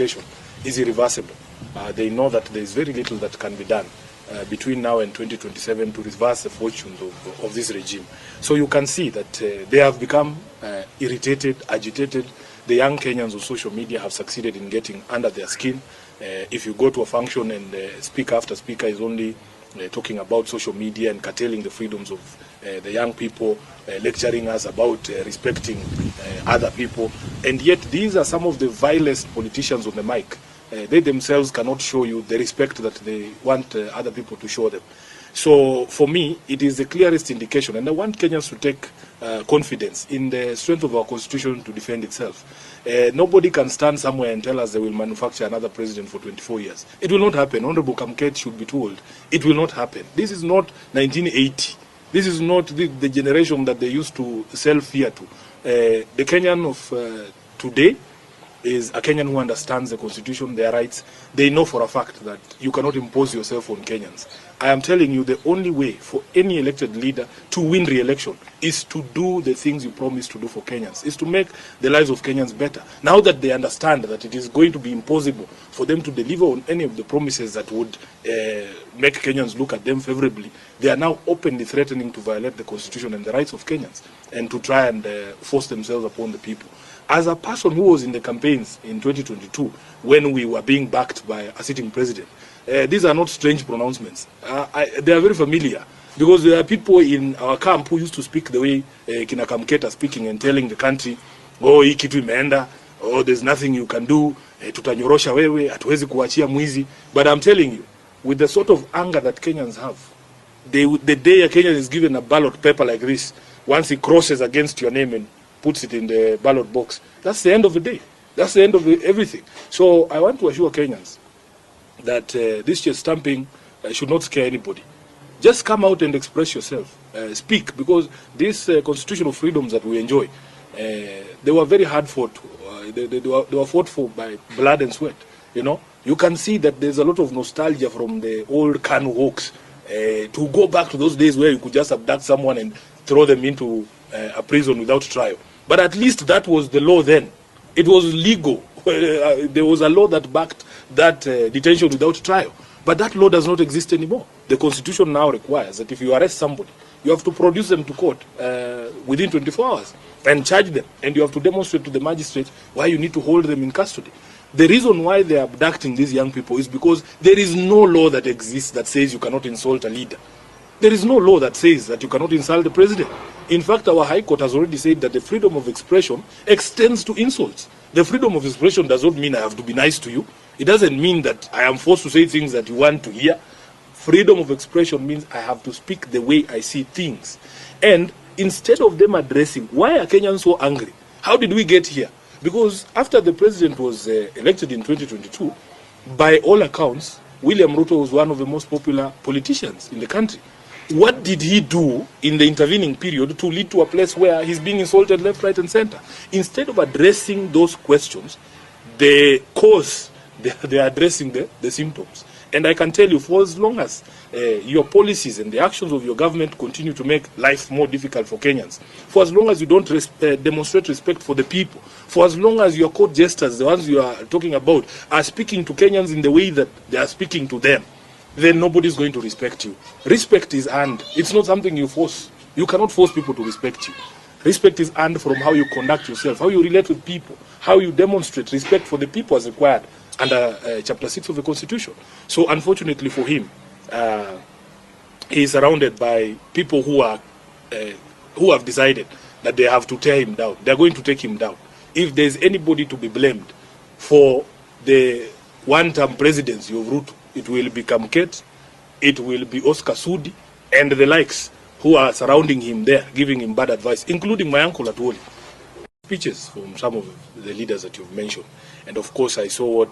is irreversible. They know that there is very little that can be done between now and 2027 to reverse the fortunes of this regime. So you can see that they have become irritated, agitated. The young Kenyans on social media have succeeded in getting under their skin. If you go to a function and speaker after speaker is only talking about social media and curtailing the freedoms of the young people, lecturing us about respecting other people, and yet these are some of the vilest politicians on the mic. They themselves cannot show you the respect that they want other people to show them. So for me, it is the clearest indication, and I want Kenyans to take confidence in the strength of our constitution to defend itself. Nobody can stand somewhere and tell us they will manufacture another president for 24 years. It will not happen. Honorable Kamket should be told. It will not happen. This is not 1980. This is not the generation that they used to sell fear to. The Kenyan of today is a Kenyan who understands the constitution, their rights. They know for a fact that you cannot impose yourself on Kenyans. I am telling you, the only way for any elected leader to win re-election is to do the things you promise to do for Kenyans, is to make the lives of Kenyans better. Now that they understand that it is going to be impossible for them to deliver on any of the promises that would make Kenyans look at them favorably, they are now openly threatening to violate the constitution and the rights of Kenyans and to try and force themselves upon the people. As a person who was in the campaigns in 2022, when we were being backed by a sitting president, these are not strange pronouncements. They are very familiar, because there are people in our camp who used to speak the way Kina Kamketa speaking and telling the country, oh, hii kitu imeenda, oh, there's nothing you can do, tutanyorosha wewe, hatuwezi kuachia mwizi. But I'm telling you, with the sort of anger that Kenyans have, the day a Kenyan is given a ballot paper like this, once he crosses against your name and puts it in the ballot box, that's the end of the day. That's the end of everything. So I want to assure Kenyans that this chest stamping should not scare anybody. Just come out and express yourself. Speak, because these constitutional freedoms that we enjoy, they were very hard fought. They were fought for by blood and sweat. You know, you can see that there's a lot of nostalgia from the old Kanu hawks to go back to those days where you could just abduct someone and throw them into a prison without trial. But at least that was the law then. It was legal. There was a law that backed that detention without trial. But that law does not exist anymore. The constitution now requires that if you arrest somebody, you have to produce them to court within 24 hours and charge them. And you have to demonstrate to the magistrate why you need to hold them in custody. The reason why they are abducting these young people is because there is no law that exists that says you cannot insult a leader. There is no law that says that you cannot insult the president. In fact, our High Court has already said that the freedom of expression extends to insults. The freedom of expression does not mean I have to be nice to you. It doesn't mean that I am forced to say things that you want to hear. Freedom of expression means I have to speak the way I see things. And instead of them addressing, why are Kenyans so angry? How did we get here? Because after the president was elected in 2022, by all accounts, William Ruto was one of the most popular politicians in the country. What did he do in the intervening period to lead to a place where he's being insulted left, right, and center? Instead of addressing those questions, the cause, they are addressing the symptoms. And I can tell you, for as long as your policies and the actions of your government continue to make life more difficult for Kenyans, for as long as you don't demonstrate respect for the people, for as long as your court jesters, the ones you are talking about, are speaking to Kenyans in the way that they are speaking to them, then nobody's going to respect you. Respect is earned. It's not something you force. You cannot force people to respect you. Respect is earned from how you conduct yourself, how you relate with people, how you demonstrate respect for the people as required under Chapter 6 of the Constitution. So unfortunately for him, he is surrounded by people who have decided that they have to tear him down. They are going to take him down. If there's anybody to be blamed for the one-term presidency of Ruto, it will be Kamket, it will be Oscar Sudi, and the likes who are surrounding him there, giving him bad advice, including my uncle Atwoli. Speeches from some of the leaders that you've mentioned. And of course, I saw what